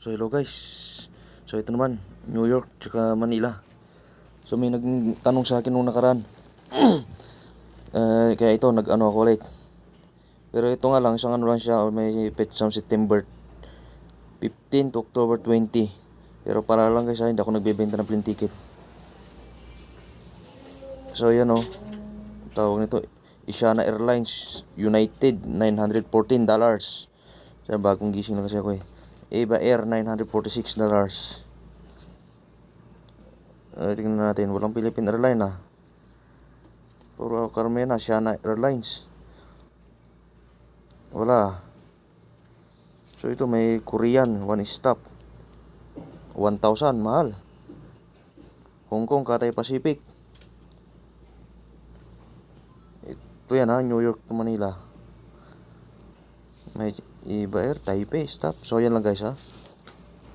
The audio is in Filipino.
So hello guys. So ito naman, New York tsaka Manila. So may nagtanong sa akin nung nakaraan. Kaya ito nag-ano ako ulit. Pero ito nga lang, isang ano lang siya, may petsam September 15 to October 20. Pero para lang guys, hindi ako nagbebenta ng plane ticket. So yan oh, tawag nito Asiana Airlines United $914. Sa bagong gising na kasi ako eh. Eva Air $946. Tingnan natin, walang Philippine Airline ah. Puro Carmena, Asiana Airlines. Wala. So ito may Korean, one stop. 1,000, mahal. Hong Kong, Cathay Pacific. Ito yan ha, New York to Manila. May Eva Air, Taipei, stop. So yan lang guys ha.